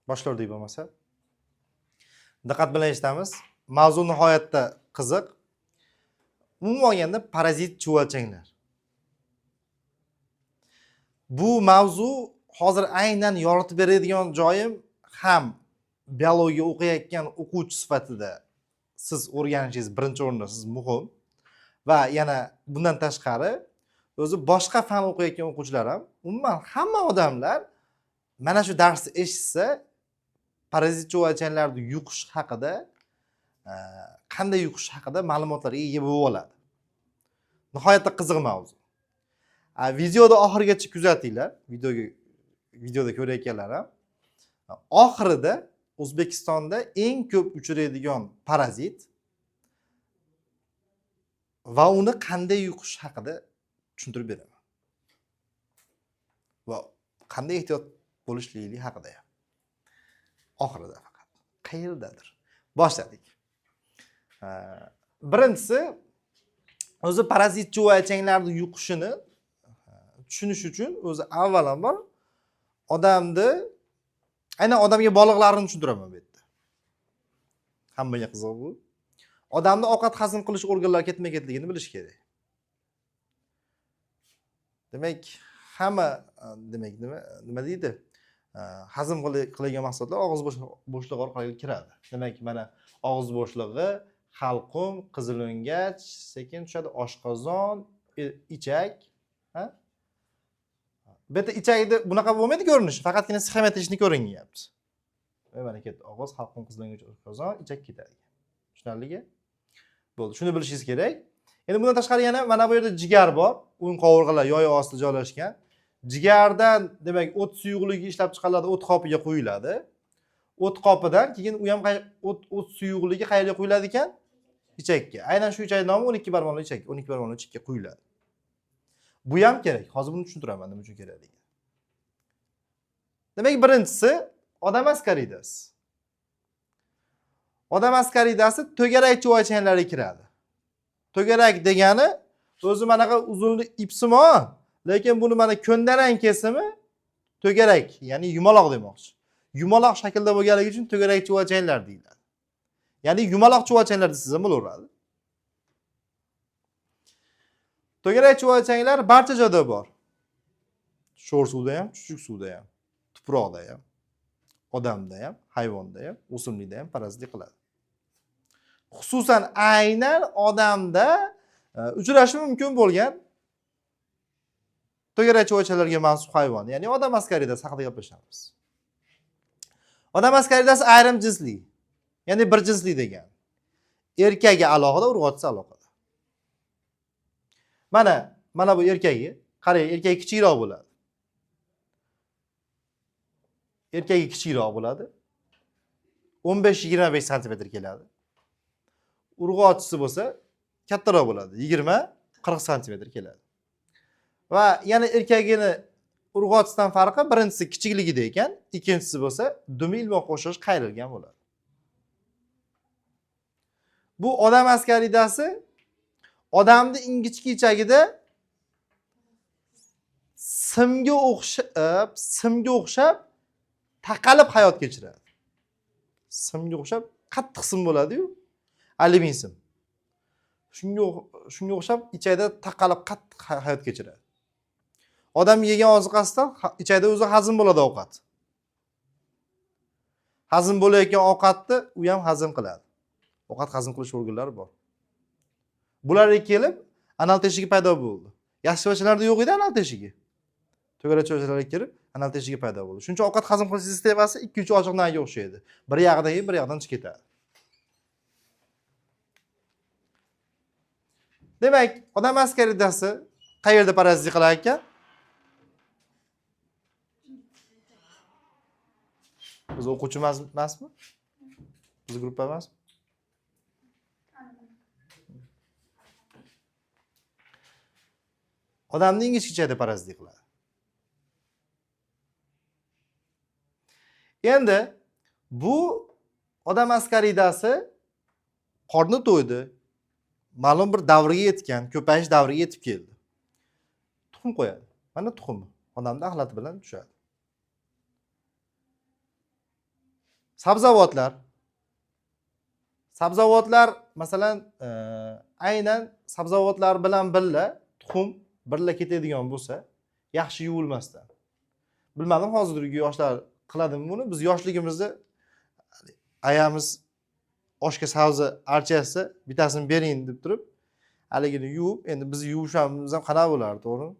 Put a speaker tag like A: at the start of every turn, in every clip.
A: Boshlardik bo'lmasa. Diqqat bilan eshitamiz. Mavzu nihoyatda qiziq. Umuman olganda parazit chuvalchanglar. Bu mavzu hozir aynan yoritib beradigan joyim ham biologiya o'qiyotgan o'quvchi sifatida siz o'rganishingiz birinchi o'rinda siz muhim va yana bundan tashqari o'zi boshqa fan o'qiyotgan o'quvchilar ham umuman hamma odamlar mana shu darsni eshitsa parazit chuvalchanglarni yuqish haqida qanday yuqish haqida ma'lumotlarga ega bo'lib oladi. Nihoyatda qiziq mavzu. Videoda oxirigacha kuzatinglar. Videoda ko'rayotganlar ham. Oxirida O'zbekistonda eng ko'p uchraydigan parazit va uni qanday yuqish haqida tushuntirib beraman. Va qanday ehtiyot bo'lishlik haqida ham. Oxirida faqat. Qayerdadir. Boshladik. Birinchisi o'zi parazit chuvalchanglarni yuqishini tushunish uchun o'zi avvalambor aynan odamga bog'liqlarini tushuntiraman bu yerda. Hammaga qiziq bu. Odamda ovqat hazm qilish organlari ketma-ketligini bilish kerak. Demak, hamma nima deydi? Hazm qiladigan mahsulotlar og'iz bo'shlig'i orqali kiradi. Demak, mana og'iz bo'shlig'i, halqum, qizilo'ngach, sekin tushadi oshqozon, ichak, ha? Bu yerda ichakda bunaqa bo'lmaydi ko'rinishi, faqatgina sxematishni ko'rinyapti. Mana ketdi og'iz, halqum, qizilo'ngach, oshqozon, ichak ketadi. Tushunarligi? Bo'ldi. Shuni bilishingiz kerak. Endi bundan tashqari yana mana bu yerda jigar bor. O'ng qovurg'alar yoyi ostida joylashgan. Jigardan demak o't suyuqligi ishlab chiqariladi, o't qopiga qo'yiladi. O't qopidan keyin u ham o't suyuqligi qayerga qo'yiladi ekan? Ichakka. Aynan shu ichak nomi 12 ichak, 12 ichakka qo'yiladi. Bu ham kerak. Hozir buni tushuntiraman nima uchun kerakligini. Demak, birinchisi odam askaridasi. Odam askaridasi to'garak chuvalchanglariga kiradi. To'garak degani o'zi manaqa uzunlik ipsimon, lekin buni mana ko'ndalang kesimi to'garak, ya'ni yumaloq demoqchi. Yumaloq shaklda bo'lganligi uchun to'garak chuvalchanglar deyiladi. Ya'ni yumaloq chuvalchanglar desiz ham bo'laveradi. To'garak chuvalchanglar barcha joyda bor. Sho'r suvda ham, chuchuk suvda ham, tuproqda ham, odamda ham, hayvonda ham, o'simlikda ham parazitlik qiladi. Xususan aynan odamda uchrashi mumkin bo'lgan to'garak chuvalchanglarga mansub hayvon, ya'ni odam askaridasi haqida gaplashamiz. Odam askaridasi ayrim jinsli, ya'ni bir jinsli degan. Erkagi alohida, urg'ochisi alohida. Mana bu erkagi, qarang, erkagi kichikroq bo'ladi. Erkagi kichikroq bo'ladi. 15-25 sm keladi. Urg'ochisi bo'lsa kattaroq bo'ladi. 20-40 sm keladi. Va yana erkagini urg'ochisidan farqi birinchisi kichikligida ekan, ikkinchisi bo'lsa dumi ilmoq qo'shish qayrilgan bo'ladi. Bu odam askaridasi odamning ingichka ichagida simga o'xshab taqalib hayot kechiradi. Simga o'xshab qattiq sim bo'ladi-yu, alyumin sim. Shunga o'xshab ichakda taqalib qattiq hayot kechiradi. Odam yegan oziqasidan ichakda o'zi hazm bo'ladi ovqat. Hazm bo'layotgan ovqatni u ham hazm qiladi. Ovqat hazm qilish organlari bor. Bularga kelib anal teshigi paydo bo'ldi. Yaxshi chuvalchanglarda yo'q edi anal teshigi. To'garak chuvalchalarga kirib anal teshigi paydo bo'ldi. Shuncha ovqat hazm qilish sistemasi 2-3 ochiq nanga o'xshaydi. Bir yog'idan yeb, bir yoqdan chiqib ketadi. Demak, odam askaridasi qayerda parazitlik qilar ekan? Biz o'quvchi emasmi? Biz gruppa emasmi? Odamning ingichka ichakda parazitlik qiladi. Endi bu odam askaridasi qorni to'ydi, ma'lum bir davrga yetgan, ko'payish davriga yetib keldi. Tuxum qo'yadi. Mana tuxumi odamning axlati bilan tushadi. Sabzavotlar. Sabzavotlar masalan aynan sabzavotlar bilan birga tuxum birga ketadigan bo'lsa, yaxshi yuvilmasdan. Bilmadim hozirgi yoshlar qiladimi buni. Biz yoshligimizda ayamiz oshga sabzi archasi bittasini bering deb turib, haligini yuvib, endi biz yuvishimiz ham qanaqa bo'lardi, to'g'rimi?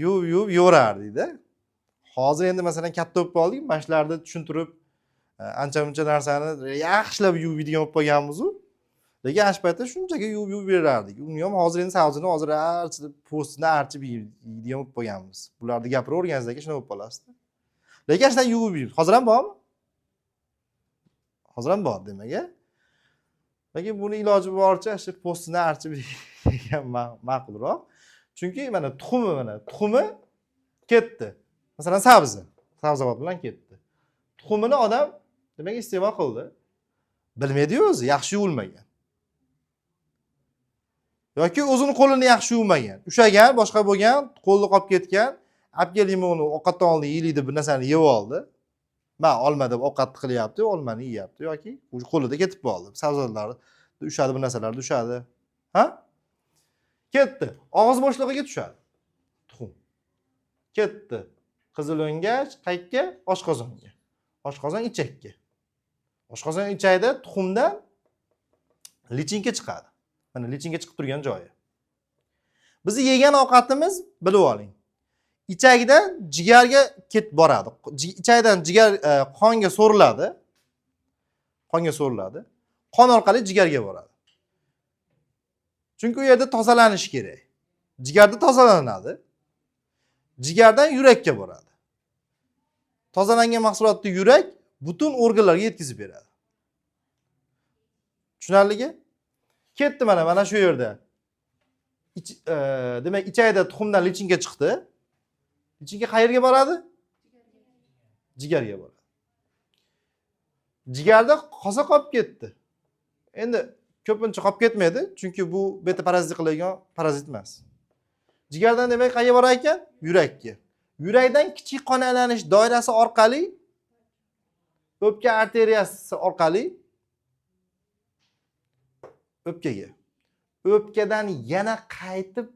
A: Yuvib yo'rardik-da. Hozir endi masalan katta bo'lib qoldik, mana shularni tushuntirib, ancha-muncha narsani yaxshilab yuvadigan bo'lib qolganmiz-ku. Lekin ana shu paytda shunchaki yuvib berardik. Uni ham hozir endi sabzini hozir archib, postini archib yeydigan bo'lib qolganmiz. Bularni gapirib o'rganingizdan keyin shuna bo'lib qolasiz. Lekin shundan yuvib yeymiz. Hozir ham bormi? Hozir ham bor demak-a. Lekin buni iloji boricha shu postini archib yegan ma'qulroq. Chunki mana tuxumi ketdi. Masalan sabzavot bilan ketdi. Tuxumini odam demak iste'mol qildi. Bilmaydi o'zi, yaxshi yuvilmagan. Yoki o'zini qo'lini yaxshi yuvmagan. Ushagan, boshqa bo'lgan, qo'lni qolib ketgan, olib keldim uni ovqatdan oldin yeylik deb bir narsani yeb oldi. Men olma deb ovqat qilyapti, olmani yeyapti yoki qo'lida ketib qoldi. Sabzavotlar ushadi, bir narsalarda ushadi. Ha? Ketdi. Og'iz bo'shlig'iga tushadi. Tuxum. Ketdi. Qizil o'ngach qayerga? Oshqozonga. Oshqozon ichakka. Oshqozon ichakda tuxumdan lichinka chiqadi. Mana lichinka chiqib turgan joyi. Bizni yegan ovqatimiz, bilib oling, ichakdan jigarga ketib boradi. Ichakdan jigar qonga so'riladi. Qonga so'riladi. Qon orqali jigarga boradi. Chunki u yerda tozalanish kerak. Jigarda tozalanadi. Jigardan yurakka boradi. Tozalangan mahsulotni yurak butun organlarga yetkazib beradi. Tushunarligi? Ketdi mana shu yerda. Demak, ichakda tuxumdan lichinka chiqdi. Lichinka qayerga boradi? Jigarga boradi. Jigarda qosa qolib ketdi. Endi ko'pincha qolib ketmaydi, chunki bu beta parazit qiladigan parazit emas. Jigardan demak qayerga borar ekan? Yurakka. Yurakdan kichik qon aylanish doirasi orqali o'pka arteriyasi orqali o'pkaga. O'pkadan yana qaytib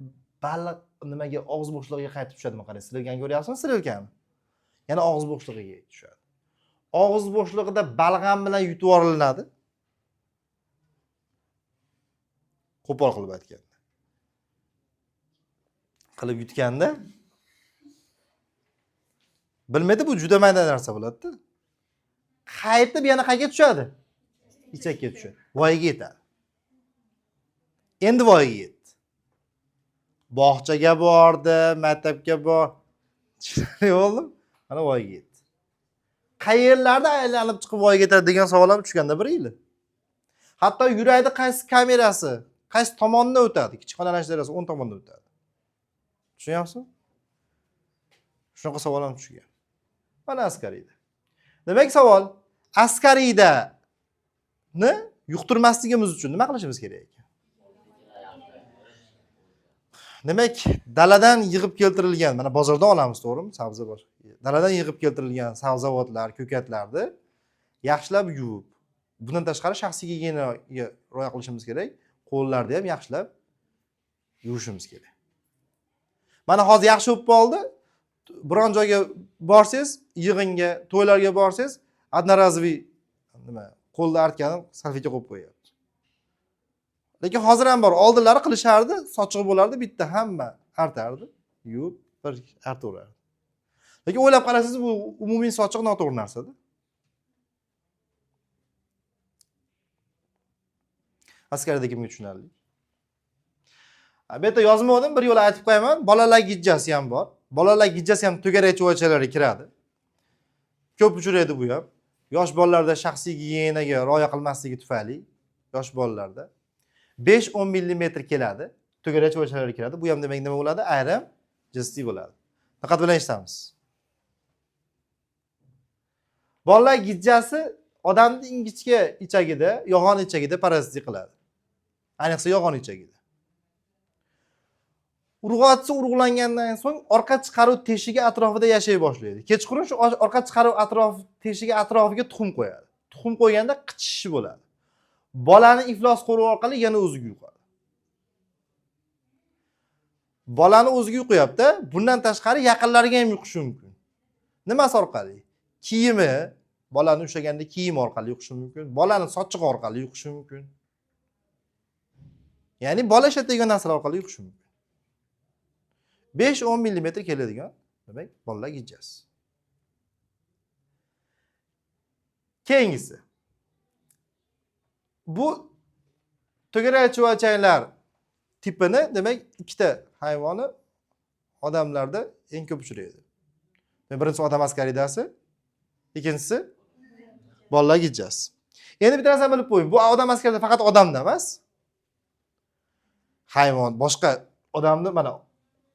A: baliq nimaga, og'iz bo'shlig'iga qaytib tushadi. Qarang, sirilgan ko'ryapsizmi? Sirilgan. Yana og'iz bo'shlig'iga tushadi. Og'iz bo'shlig'ida balg'am bilan yutib yuboriladi. Qo'pol qilib aytganda. Qilib yutganda bilmaydi, bu juda mayda narsa bo'ladi-da. Qaytib yana qayerga tushadi? Ichakka tushadi. Voyaga yetadi. Endi voyaga yetdi. Bog'chaga bordi, maktabga bor. Yo'qmi? Mana voyaga yetdi. Qayerlarda aylanib chiqib voyaga yetadi degan savol ham tushganda bir yil. Hatto yurakda qaysi kamerasi, qaysi tomondan o'tadi? Kichik qon aylanish dairasi 10 tomondan o'tadi. Tushunyapsizmi? Shunaqa savol ham tushgan. Mana askariyda. Demak, savol, askariyni yuqtirmasligimiz uchun nima qilishimiz kerak ekan? Demak, daladan yig'ib keltirilgan, mana bozordan olamiz, to'g'rimi? Sabzi bor. Daladan yig'ib keltirilgan sabzavotlar, ko'katlarni yaxshilab yuvib, bundan tashqari shaxsiy gigiyenaga rioya qilishimiz kerak. Qo'llarni ham yaxshilab yuvishimiz kerak. Mana hozir yaxshi bo'lib qoldi. Biron joyga borsangiz, yig'inga, to'ylarga borsangiz, одноразовый qo'lda artganib salfetga qo'yib qo'yapti. Lekin hozir ham bor. Oldinlari qilishardi, sochiq bo'lardi, bitta hamma artardi, yuvib, bir artaverardi. Lekin o'ylab qarasangiz, bu umumiy sochiq noto'g'ri narsa-da. Askarida kimga tushunarli? Bu yerda yozmadim, bir yo'la aytib qo'yaman. Bolalar gijjasi ham bor. Bolalar gijjasi ham to'garak chuvachalarga kiradi. Ko'p uchraydi bu ham. Yosh bolalarda shaxsiy gigiyenaga rioya qilmasligi tufayli, yosh bolalarda 5-10 mm keladi. To'garak chuvachalarga kiradi. Bu ham demak nima bo'ladi? Ayrim jinsiy bo'ladi. Faqat bilan eshitamiz. Bolalar gijjasi odamning ingichka ichagida, yog'on ichagida parazitlik qiladi. Ayniqsa yog'on ichagida. Urg'otsa urg'langandan so'ng orqa chiqaruv teshigi atrofida yashay boshlaydi. Kechqurun shu orqa chiqaruv teshigi atrofiga tuxum qo'yadi. tuxum qo'yganda qichishi bo'ladi. Bolani iflos qo'ruv orqali yana o'ziga yuqadi. Bolani o'ziga yuqyapti, bundan tashqari yaqinlariga ham yuqishi mumkin. Nimasi orqali? Kiyimi, bolani ushlaganda kiyim orqali yuqishi mumkin, bolani sochiq orqali yuqishi mumkin. Ya'ni bola ishlatadigan narsalar orqali yuqishi mumkin. 5-10 mm keladigan, demak, bolalar gijjasi. Keyingisi. Bu to'garak chuvalchanglar tipini, demak, ikkita hayvoni odamlarda eng ko'p uchraydi. Birinchisi odam askaridasi, ikkinchisi bolalar gijjasi. Endi bitta narsani bilib qo'ying. Bu odam askarida faqat odamda emas. Hayvon, boshqa odamni mana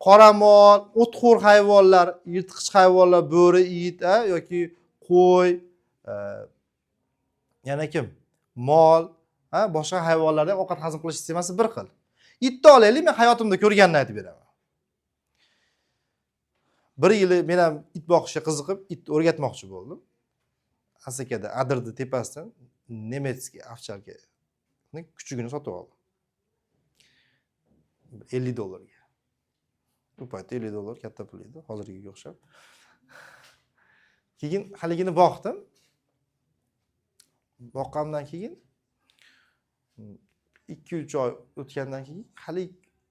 A: qoramol, o'txo'r hayvonlar, yirtqich hayvonlar, bo'ri, it, yoki qo'y, yana kim? Mol, boshqa hayvonlarda ovqat hazm qilish sistemasi bir xil. Itni olaylik, men hayotimda ko'rganini aytib beraman. Bir yili men ham it boqishga qiziqib, it o'rgatmoqchi bo'ldim. Asakada Adirni tepasidan nemetskiy ovcharkani kuchugini sotib oldim. $50 ga. Bu paytda $50 katta pul edi, hozirgiga o'xshab. Keyin haligini boqdim. Boqqandan keyin 2-3 oy o'tgandan keyin hali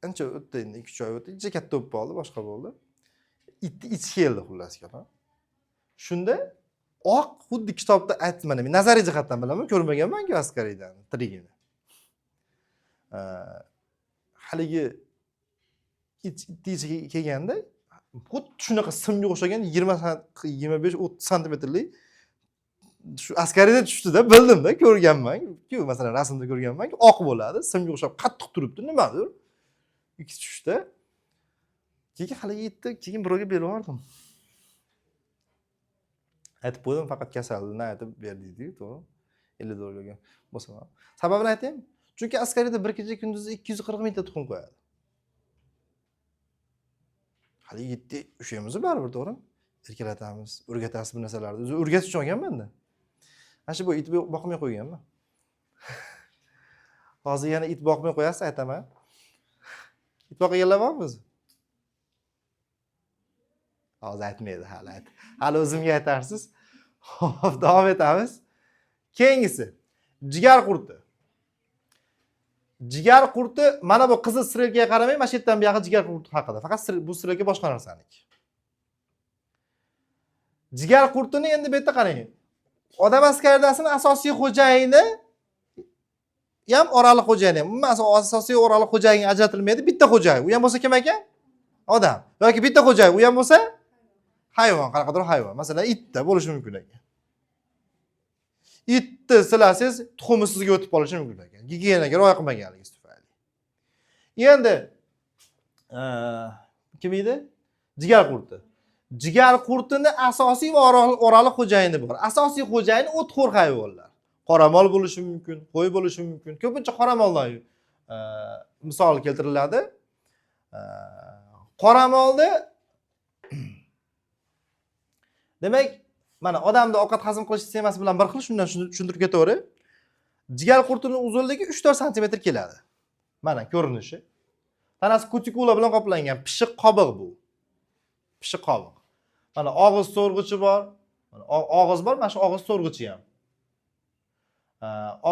A: ancha o'tdi, endi 2-3 oy o'tdi, juda katta bo'lib qoldi, boshqa bo'ldi. Itni ichi keldi xullas gap. Shunda oq xuddi kitobda aytmani, men nazariy jihatdan bilaman, ko'rmaganman-ku askariydan tirigini. Haligi itni ichiga kelganda xuddi shunaqa simga o'xshagan 25-30 santimetrlik shu askariyda tushdi-da, bildim-da, ko'rganman-ku, masalan, rasmda ko'rganman-ku, oq bo'ladi, simga o'xshab qattiq turibdi, nimadir? Ikki tushdi. Keyin haligi itni keyin birovga berib yubordim. Aytib qo'ydim, faqat kasallikni aytib berdik-ku, to'g'ri? $50 ga bo'lsa. Sababini aytaymi? Chunki askariyda bir kecha kunduzi 240 mingta tuxum qo'yadi. Hali itni ushlaymiz baribir, to'g'ri? Erkalatamiz, o'rgatasiz bu narsalarni. O'zi o'rgatish uchun olganman-da. Ana shu bu it boqmay qo'yganman. Hozir yana it boqmay qo'yasiz, aytaman. It boqganlar bormi o'zi? Hozir aytmaydi, hali. Hali o'zimga aytarsiz. Xo'p, davom etamiz. Keyingisi, jigar qurti. Jigar qurti, mana bu qizil strelkaga qaramay, mana shu yerdan bu yoqqa jigar qurti haqida. Faqat bu strelka boshqa narsaniki. Jigar qurtini endi bu yerda qarang. Odam askaridasining asosiy xo'jayini ham oraliq xo'jayini ham. Umuman asosiy oraliq xo'jayin ajratilmaydi, bitta xo'jayin. U ham bo'lsa kim ekan? Odam. Yoki bitta xo'jayin, u ham bo'lsa hayvon, qanaqadir hayvon. Masalan, itda bo'lishi mumkin ekan. Itni silasangiz, tuxumi sizga o'tib qolishi mumkin ekan. Gigiyenaga rioya qilmaganligingiz tufayli. Endi kim edi? Jigar qurti. Jigar qurtini asosiy va oraliq xo'jayini bor. Asosiy xo'jayini o'txo'r hayvonlar. Qoramol bo'lishi mumkin, qo'y bo'lishi mumkin. Ko'pincha qoramollar misol keltiriladi. Qoramolni demak, mana odamda ovqat hazm qilish sistemasi bilan bir xil, shundan tushuntirib ketaveray. Jigar qurtining uzunligi 3-4 sm keladi. Mana ko'rinishi. Tanasi kutikula bilan qoplangan pishiq qobiq bu. Pishiq qobiq. Mana og'iz so'rg'ichi bor. Mana og'iz bor, mana shu og'iz so'rg'ichi ham.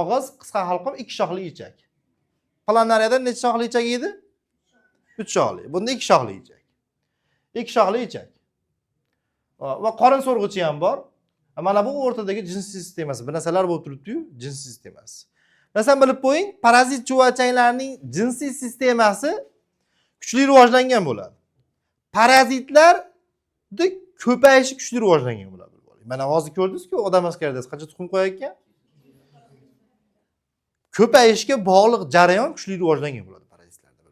A: Og'iz qisqa halqum 2 shoxli ichak. Planariyada necha shoxli ichak edi? 3 shoxli. Bunda 2 shoxli ichak. 2 shoxli ichak. Va qorin so'rg'ichi ham bor. Mana bu o'rtadagi jinsiy sistemasi. Bu narsalar bo'lib turibdi-yu, jinsiy sistemasi. Narsani bilib qo'ying, parazit chuvachanglarning jinsiy sistemasi kuchli rivojlangan bo'ladi. Parazitlarni ko'payishi kuchli rivojlangan bo'ladi. Mana hozir ko'rdingiz-ku, odam askaridasi qancha tuxum qo'yayotgan? Ko'payishga bog'liq jarayon kuchli rivojlangan bo'ladi parazitlarda.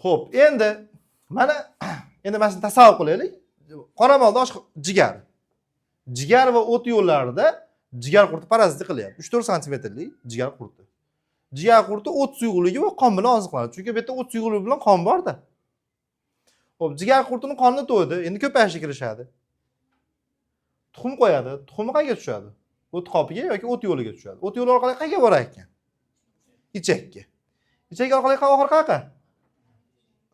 A: Xo'p, endi mana shuni tasavvur qilaylik. Qoramolda jigar. Jigar va o't yo'llarida jigar qurti parazit qilyapti. 3-4 santimetrlik jigar qurti. Jigar qurti o't suyg'uligi va qon bilan oziqlanadi. Chunki bu yerda o't suyg'uligi bilan qon bor-da. Xo'p, jigar qurtining qoni to'ydi, endi ko'payishga kirishadi. tuxum qo'yadi. Tuxumi qayerga tushadi? O't qopiga yoki o't yo'liga tushadi. O't yo'li orqali qayerga borar ekan? Ichakka. Ichak orqali oxir qayerga?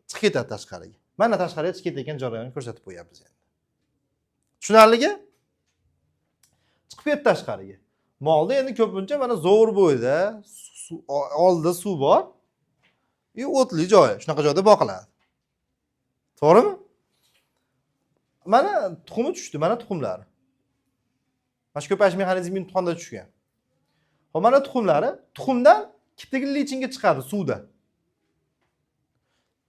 A: Chiqib ketadi tashqariga. Mana tashqariga chiqib ketayotgan jarayonni ko'rsatib qo'yapmiz endi. Tushunarligi? Chiqib ketdi tashqariga. Molda endi ko'pincha mana zo'r bo'yda, oldida suv bor. O'tli joyi, shunaqa joyda boqiladi. To'g'rimi? Mana tuxumi tushdi, mana tuxumlari. Mana shu ko'payish mexanizmi imtihonda tushgan. Xo'p, mana tuxumlari, tuxumdan kiptigili lichinga chiqadi suvda.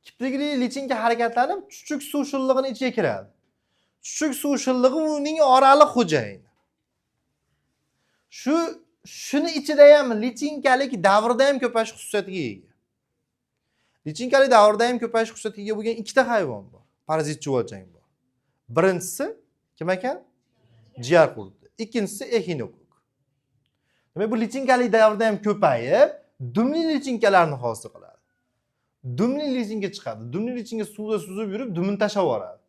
A: Kiptigili lichinga harakatlanib, chuchuk suv shillig'ini ichiga kiradi. Chuchuk suv shillig'i uning oraliq xo'jayini. Shuni ichida ham lichinkalik davrida ham ko'payish xususiyatiga ega. Lichinkalik davrida ham ko'payish xususiyatiga ega bo'lgan ikkita hayvon bor. Parazit chuvalchang bor. Birinchisi kim ekan? Jigar qurti. Ikkinchisi echinokok. Demak, bu lichinkalik davrida ham ko'payib, dumli lichinkalarni hosil qiladi. Dumli lichinga chiqadi. Dumli lichinga suvda suzib yurib, dumini tashlab yuboradi.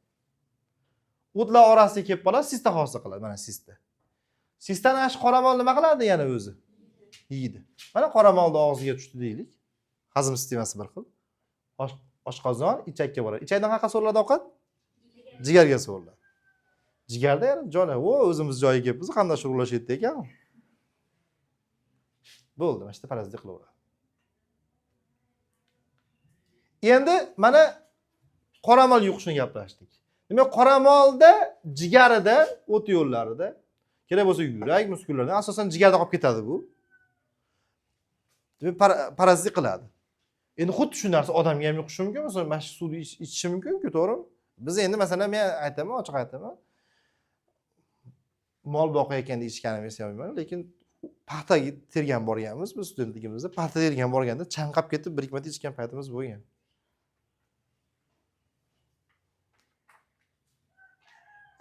A: O'tlar orasiga kelib qoladi, sista hosil qiladi. Mana sista. Sistani ash qoramol nima qiladi yana o'zi? Yeydi. Mana qoramolni og'ziga tushdi deylik. Hazm sistemasi bir xil. Oshqozon ichakka boradi. Ichakdan qayerga so'riladi ovqat? Jigarga so'riladi. Jigarda yana joy, o'zimiz joyiga kelibmiz, qanday shug'ullashyapti ekan. Bo'ldi, mana shu parazit qilaveradi. Endi mana qoramol yuqishini gaplashdik. Demak, qoramolda jigarida, o't yo'llarida, kerak bo'lsa yurak, muskullardan asosan jigarda qolib ketadi bu. Demak, parazit qiladi. Endi xuddi shu narsa odamga ham yuqishi mumkin, masalan, mana shu suvni ichishi mumkin-ku, to'g'rimi? Biz endi masalan men aytaman, ochiq aytaman. Mol boqayotganda ichganimiz yo'qman, lekin paxtaga tergan borganmiz, biz studentligimizda paxta tergan borganda chanqab ketib, bir ikki marta ichgan paytimiz bo'lgan.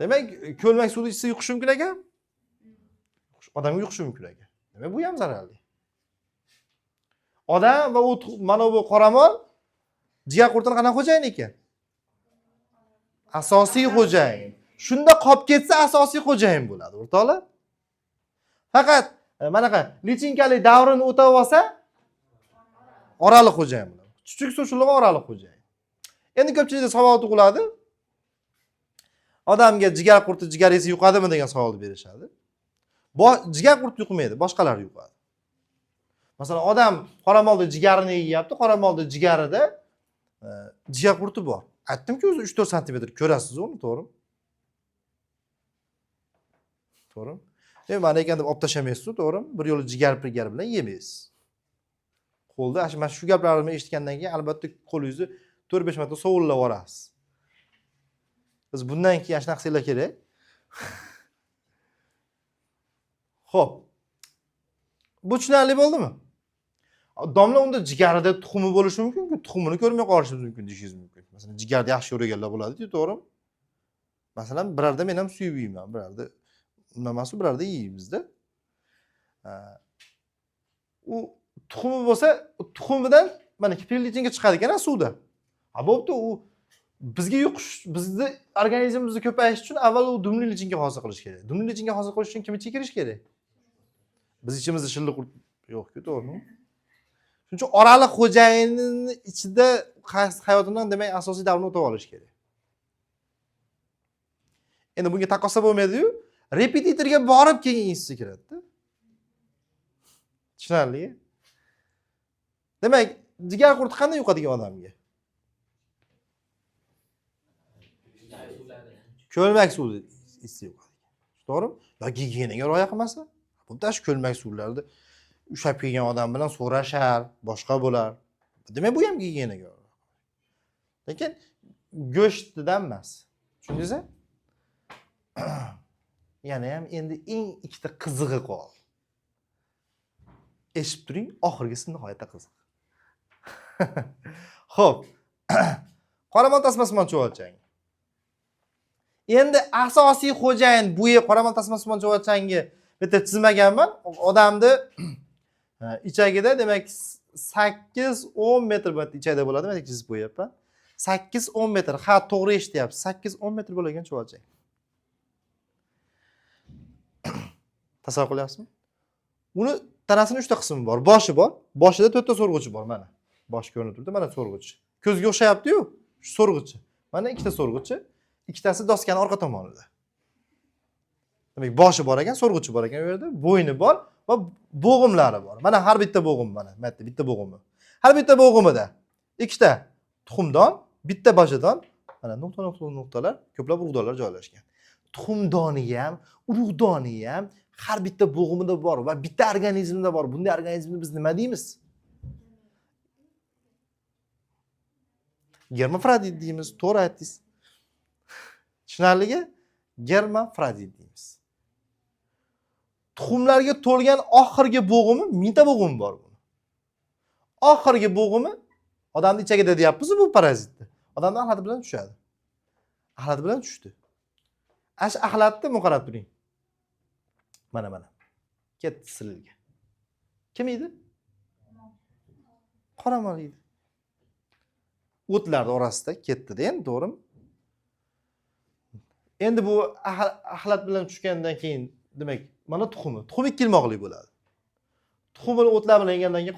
A: Demak, ko'lmak suvni ichsa yuqishi mumkin ekan? Odamga yuqishi mumkin ekan. Demak, bu ham zararli. Odam va mana bu qoramol jigar qurtining qanaqa xo'jayin ekan? Asosiy xo'jayin. Shunda qolib ketsa asosiy xo'jayin bo'ladi, o'rtoqlar. Faqat manaqa lichinkalik davrini o'tab olsa oraliq xo'jayin bo'ladi. Chuchuk suv shillig'i oraliq xo'jayin. Endi ko'pchilikda savol tug'iladi. Odamga jigar qurti jigaringiz yuqadimi degan savolni berishadi. Jigar qurti yuqmaydi, boshqalar yuqadi. Masalan, odam qoramolda jigarini yeyapti, qoramolda jigarida jigar qurti bor. Aytdim-ku, o'zi 3-4 sm ko'rasiz uni, to'g'rimi? To'g'rimi? Mana ekan deb olib tashlamaysiz, to'g'rimi? Bir yo'li jigar bilan yemaysiz. Qo'lda mana shu gaplarni eshitgandan keyin albatta qo'lingizni 4-5 marta sovullab olasiz. Biz bundan keyin shunaqa qilsanglar kerak. Xo'p. Bu tushunarli bo'ldimi? Domla unda jigarida tuxumi bo'lishi mumkin-ku, tuxumini ko'rmay qolishingiz mumkin deyishingiz mumkin. Masalan, jigarda yaxshi o'raganlar bo'ladi-ku, to'g'rimi? Masalan, birarda men ham suyib yeyman, birarda emas, birarda yeymizda. U tuxumi bo'lsa, tuxumidan mana kipirlichinga chiqadi ekan suvda. Ha, bo'pti, u bizga yuqish, bizni organizmimizni ko'payish uchun avval u dumli lichinga hosil qilish kerak. Dumli lichinga hosil qilish uchun kim ichiga kirish kerak? Biz ichimizda shilliq yo'q-ku, to'g'rimi? Shuning uchun oraliq xo'jayinning ichida hayotidan demak asosiy davrni o'tab olish kerak. Endi bunga taqqosa bo'lmaydi-yu, repetitorga borib keyin institutga kiradi-da. Tushunarli? Demak, jigar qurti qanday yuqadigan odamga? Ko'lmak suvni ichsa yuqadi. To'g'rimi? Yoki gigiyenaga rioya qilmasa, bunda shu ko'lmak suvlarda ushab kelgan odam bilan so'rashar, boshqa bo'lar. Demak, bu ham gigiyenaga. Lekin go'shtdan emas. Tushundingizmi? Yana ham endi eng ikkita qizig'i qoldi. Eshitib turing, oxirgisi nihoyatda qiziq. Xo'p. Qoramol tasmasimon chuvalchang. Endi asosiy xo'jayin bu qoramol tasmasimon chuvalchangni bitta chizmaganman. Odamni ichagida demak 8-10 metr ichida bo'ladi, men chizib qo'yapman. 8-10 metr. Ha, to'g'ri eshityapsiz. 8-10 metr bo'lgan chuvalchang. Tasavvur qilyapsizmi? Uni tanasining 3 ta qismi bor. Boshi bor. Boshida 4 ta so'rg'uchi bor, mana. Bosh ko'rinib turibdi, mana so'rg'uchi. Ko'zga o'xshayapti-yu, shu so'rg'uchi. Mana 2 ta so'rg'uchi, ikkitasi doskaning orqa tomonida. Demak, boshi bor ekan, so'rg'uchi bor ekan u yerda, bo'yni bor va bo'g'imlari bor. Mana har bitta bo'g'im mana, bitta bo'g'imi. Har bitta bo'g'imida ikkita tuxumdon, bitta bojadon, mana nuqtalar, ko'plab urug'donlar joylashgan. Tuxumdoni ham, urug'doni ham har bitta bo'g'imida bor va bitta organizmda bor. Bunday organizmni biz nima deymiz? Germafrodit deymiz, to'g'ri aytdingiz. Tushunarligi? Germafrodit deymiz. Tuxumlarga to'lgan oxirgi bo'g'imi, mingta bo'g'im bor buni. Oxirgi bo'g'imi odamning ichagida deyapmiz bu parazitni. Odamning axlati bilan tushadi. Axlati bilan tushdi. Ash axlatni bu qarab turing. Mana. Ketdi silga. Kim edi? Qoramol edi. O'tlar orasida ketdi-da endi, to'g'rimi? Endi bu axlat bilan tushgandan keyin, demak, mana tuxumi. Tuxum 2 ilmoqli bo'ladi. Tuxumini o'tlar bilan yegandan keyin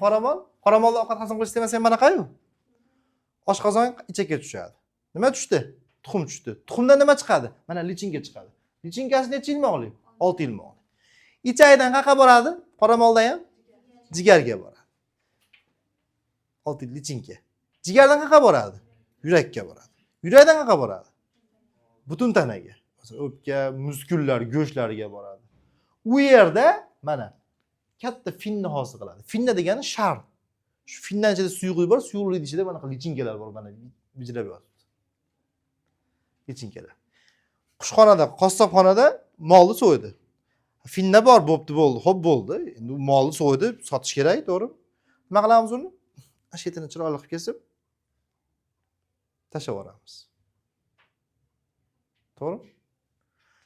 A: qoramolni ovqat hazm qilish istamasa ham manaqa-yu. Oshqozon ichakka tushadi. Nima tushdi? Tuxum tushdi. Tuxumdan nima chiqadi? Mana lichinka chiqadi. Lichinkasi necha ilmoqli? 6 ilmoqli. Ichakdan qayerga boradi? Qoramolda ham jigarga boradi. 6 lichinka. Jigardan qayerga boradi? Yurakka boradi. Yurakdan qayerga boradi? Butun tanaga. Masalan, o'pka, muskullar, go'shtlarga boradi. U yerda mana katta finni hosil qiladi. Finna degani shar. Shu findan ichida suyuqlik bor, suyuqlik ichida mana lichinkalar bor, mana bijlab yotibdi. Lichinkalar. Qushxonada, qassobxonada molni so'ydi. Finna bor, bo'pti, bo'ldi. Xo'p, bo'ldi. Endi molni so'ydi, sotish kerak, to'g'rimi? Nima qilamiz uni? Ashetini chiroyli qilib kesib tashlab yuboramiz. To'g'ri?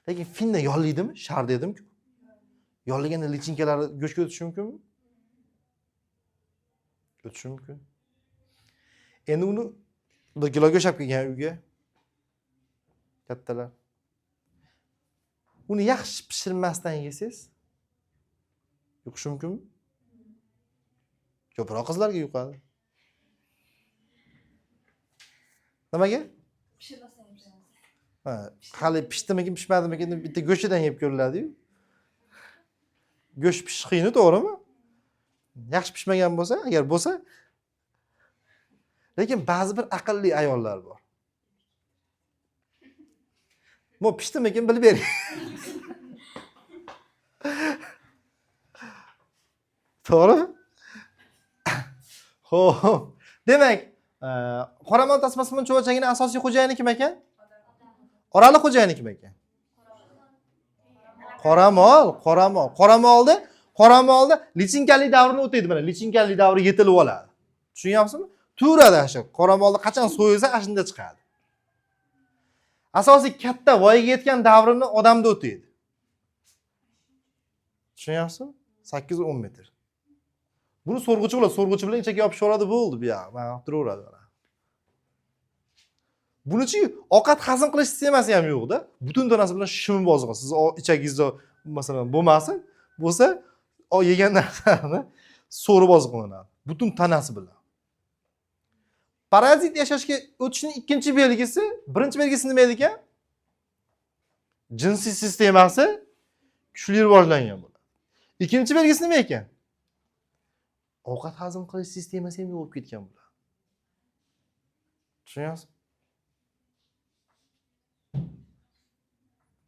A: Lekin finna yolliydimi? Shar dedim-ku. Yolliganda lichinkalar go'shtga o'tishi mumkinmi? O'tishi mumkin. Endi uni 1 kilo go'sht olib kelgan uyga. Kattalar. Uni yaxshi pishirmasdan yesangiz, yuqishi mumkinmi? Ko'proq qizlarga yuqadi. Nimaga? Ha, hali pishdimikin, pishmadimikin deb bitta go'shtidan yeb ko'riladi-yu. Go'sht pishish qiyin, to'g'rimi? Yaxshi pishmagan bo'lsa, agar bo'lsa, lekin ba'zi bir aqlli ayollar bor. Mo pishdimikin bilib bering. To'g'ri? Xo'p. Demak, qoramol tasmasining cho'vachagining asosiy xo'jayini kim ekan? Oraliq xo'jayini kim ekan? Qoramolda lichinkali davrini o'taydi, mana lichinkali davri yetilib oladi. Tushunyapsizmi? Turadi shu. Qoramolni qachon so'yilsa, shunda chiqadi. Asosiy katta voyaga yetgan davrini odamda o'taydi. Tushunyapsizmi? 8-10 metr. Buni so'rg'uchi bilan ichakka yopishaveradi, bo'ldi bu yoq. Mana turaveradi mana. Bunichi ovqat hazm qilish sistemasi ham yo'q-da. Butun tanasi bilan shimi bozg'an. Siz ichagingizda masalan bo'lmasin, bo'lsa, yegan narsani so'rib bozg'anadi. Butun tanasi bilan. Parazit yashashga o'tishning ikkinchi belgisi, birinchi belgisi nima edi ekan? Jinsiy sistemasi kuchli rivojlangan bo'ladi. Ikkinchi belgisi nima ekan? Ovqat hazm qilish sistemasi ham yo'qolib ketgan bo'ladi. Tushunyapsizmi?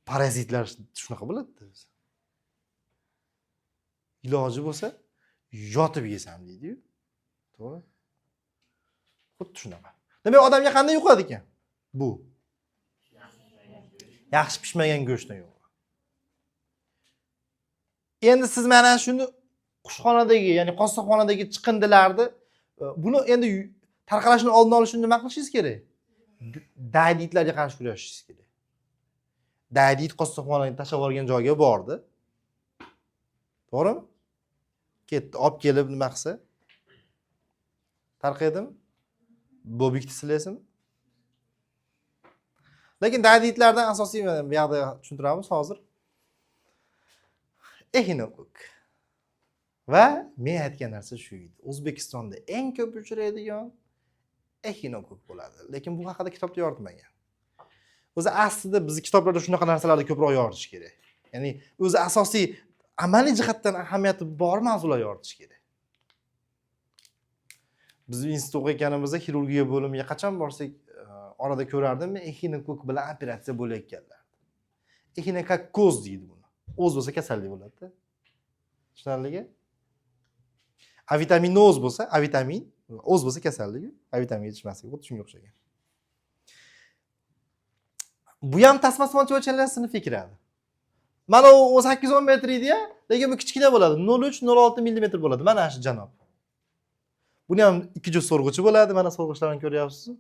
A: Parazitlar shunaqa bo'ladi-da. Iloji bo'lsa, yotib yesam deydi-yu. To'g'ri? Xuddi shunaqa. Demak, odamga qanday yuqadi ekan? Bu yaxshi pishmagan go'shtdan yuqadi. Endi siz mana shuni qushxonadagi, ya'ni qassobxonadagi chiqindilarni buni endi tarqalishini oldini olish uchun nima qilishingiz kerak? Dayditlarga qarshi kurashishingiz kerak. Daydit qassobxonaga tashlab yuborgan joyga bordi. To'g'rimi? Ketdi, olib kelib nima qilsa? Tarqaydimi? Bobikni silasizmi? Lekin dayditlardan asosiy bu yoqda tushuntiramiz hozir. Ehinokok. Va men aytgan narsa shu edi. O'zbekistonda eng ko'p uchraydigan ehinokok bo'ladi. Lekin bu haqida kitobda yoritmagan. O'zi aslida biz kitoblarda shunaqa narsalarni ko'proq yoritish kerak. Ya'ni o'zi asosiy amaliy jihatdan ahamiyati bor mavzular yoritish kerak. Biz institut o'qiganimizda xirurgiya bo'limiga qachon borsak, orada ko'rardim, men ehinokok bilan operatsiya bo'layotganlar. Ehinokokkoz deydi buni. O'z bo'lsa kasallik bo'ladi-da. Tushunarligi? Avitaminoz bo'lsa, avitamin, o'z bo'lsa kasalligi, avitamin yetishmasligi, xuddi shunga o'xshagan. Bu ham tasmasmonchi o'lchamlar sinfi kiradi. Mana u 8-10 metr edi-ya, lekin bu kichkina bo'ladi. 0,3-0,6 mm bo'ladi. Mana shu janob. Buni ham ikki juft so'rg'ichi bo'ladi. Mana so'rg'ichlarni ko'ryapsiz.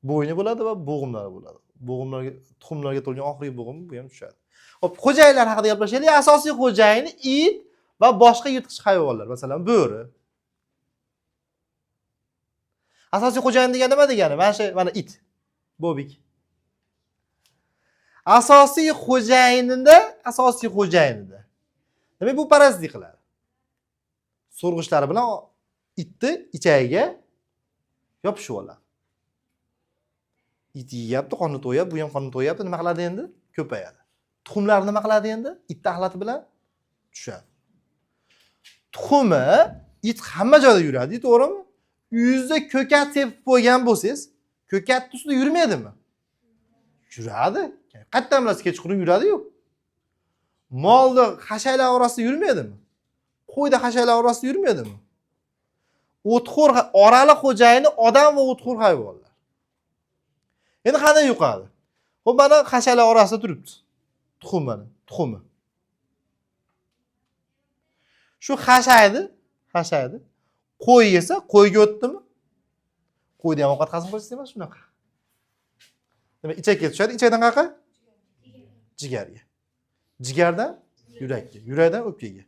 A: Bo'yni bo'ladi va bo'g'imlari bo'ladi. Bo'g'imlarga, tuxumlarga to'lgan oxirgi bo'g'im bu ham tushadi. Xo'p, xo'jayinlar haqida gaplashaylik. Asosiy xo'jayini it va boshqa yirtqich hayvonlar, masalan, bo'ri. Asosiy xo'jayin degani nima degani? Mana it. Bobik. Asosiy xo'jayinida. Demak, bu parazitlik qiladi. So'rg'ichlari bilan itni ichagiga yopishib oladi. It yeyapti, qoni to'yapti, bu ham qoni to'yapti, nima qiladi endi? Ko'payadi. Tuxumlarni nima qiladi endi? It axlati bilan tushadi. Tuxumi it hamma joyda yuradi, to'g'rimi? Uyingizda ko'kat sepib qo'ygan bo'lsangiz, ko'kat ustida yurmaydimi? Yuradi. Qayerdan bilasiz, kechqurun yuradi-yu. Molni hashaylar orasida yurmaydimi? Qo'yda hashaylar orasida yurmaydimi? O'txo'r orali xo'jayini odam va o'txo'r hayvonlar. Endi qanday yuqadi? Xo'p, mana hashaylar orasida turibdi. Tuxumi. Shu hashaydi. Qo'y yesa, qo'yga o'tdimi? Qo'yda ham ovqat hazm qilish emas shunaqa. Demak, ichakka tushadi, ichakdan qayerga? Jigarga. Jigardan yurakka, yurakdan o'pkaga.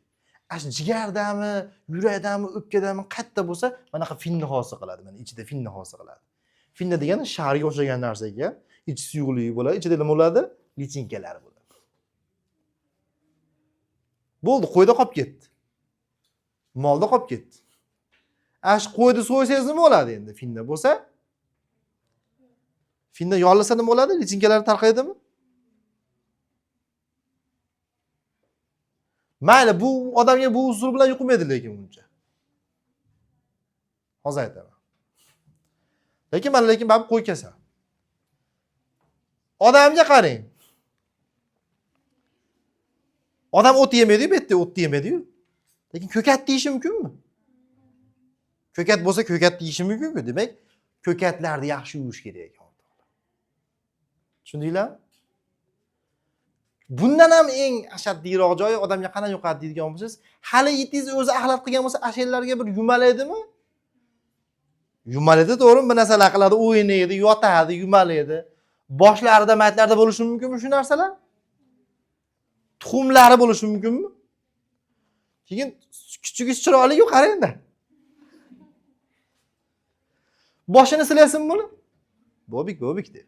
A: Ash jigardami, yurakdami, o'pkadami qayerda bo'lsa, mana shu finni hosil qiladi. Mana ichida finni hosil qiladi. Finni degani sharga o'xshagan narsa ekan. Ichi suyuqli bo'ladi, ichida nima bo'ladi? Lichinkalar bo'ladi. Bo'ldi, qo'yda qolib ketdi. Molda qolib ketdi. Ash qo'yni so'ysangiz nima bo'ladi endi? Finda bo'lsa, finda yollasa nima bo'ladi? Lichinkalar tarqaydimi? Mayli, bu odamga bu usul bilan yuqmaydi lekin uncha. Hozir aytaman. Lekin baribir qo'y kasal. Odamga qarang. Odam o't yemaydi-yu, bu yerda o't yemaydi-yu. Lekin ko'kat yeyishi mumkinmi? Ko'kat bo'lsa ko'kat yeyishi mumkin-ku. Demak, ko'katlarni yaxshi yuvish kerak ekan. Tushundinglar? Bundan ham eng ashaddiyroq joyi odamga qanday yuqadi deydigan bo'lsangiz, hali itingiz o'zi axlat qilgan bo'lsa, ashyalarga bir yumalaydimi? Yumalaydi, to'g'rimi? Bir narsalar qiladi, o'ynaydi, yotadi, yumalaydi. Boshlarida, maytlarda bo'lishi mumkinmi shu narsalar? Tuxumlari bo'lishi mumkinmi? Keyin kichigi chiroyli-ku, qarang-da. Boshini silayapsizmi buni? Bobik deb.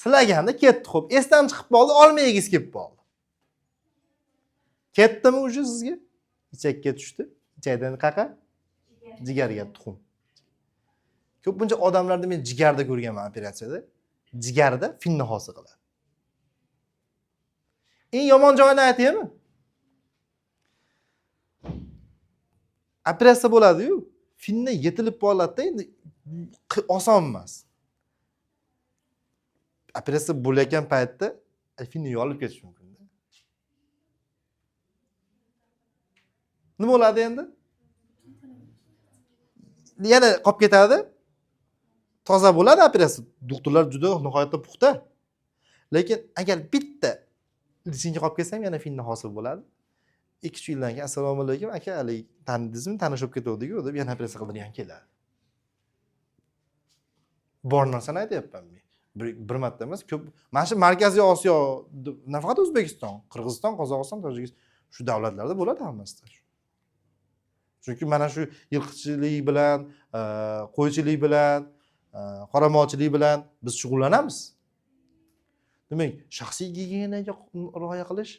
A: Silaganda ketdi, xo'p, esdan chiqib qoldi, olmayigiz kelib qoldi. Ketdimi o'sha sizga? Ichakka tushdi. Ichakdan qaqa? Jigarga tuxum. Ko'pincha odamlarda men jigarda ko'rganman operatsiyada. Jigarda finni hosil qiladi. Eng yomon joyini aytaymi? Operatsiya bo'ladi-yu, finni yetilib qoladi-da, endi oson emas. Operatsiya bo'layotgan paytda finni yolib ketish mumkin. Nima bo'ladi endi? Yana qolib ketadi. Toza bo'ladi operatsiya. Doktorlar juda nihoyatda puxta. Lekin agar bitta lichinka qolib ketsa ham yana finni hosil bo'ladi. 2-3 yildan keyin assalomu alaykum aka, hali tanidingizmi? Tanishib ketdik-ku deb yana operatsiya qildirgan keladi. Bor narsani aytyapman men. Bir marta emas, ko'p. Mana shu Markaziy Osiyo, nafaqat O'zbekiston, Qirg'iziston, Qozog'iston, Tojikiston shu davlatlarda bo'ladi hammasida. Chunki mana shu yilqichilik bilan, qo'ychilik bilan, qoramolchilik bilan biz shug'ullanamiz. Demak, shaxsiy gigiyenaga rioya qilish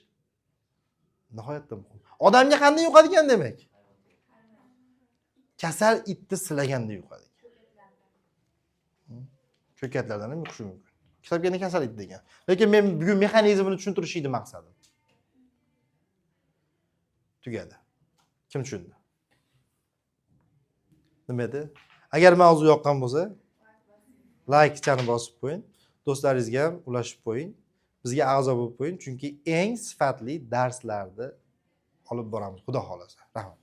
A: nihoyatda muhim. Odamga qanday yuqadigan demak? Kasal itni silaganda yuqadi. Ko'katlardan ham yuqishi mumkin. Kitobga ne kasal it degan. Lekin men bugun mexanizmini tushuntirishni edi maqsadim. Tugadi. Kim tushundi? Nima edi? Agar mavzu yoqqan bo'lsa, like chani bosib qo'ying. Do'stlaringizga ham ulashib qo'ying. Bizga a'zo bo'lib qo'ying, chunki eng sifatli darslarni olib boramiz, xudo xolasa. Rahmat.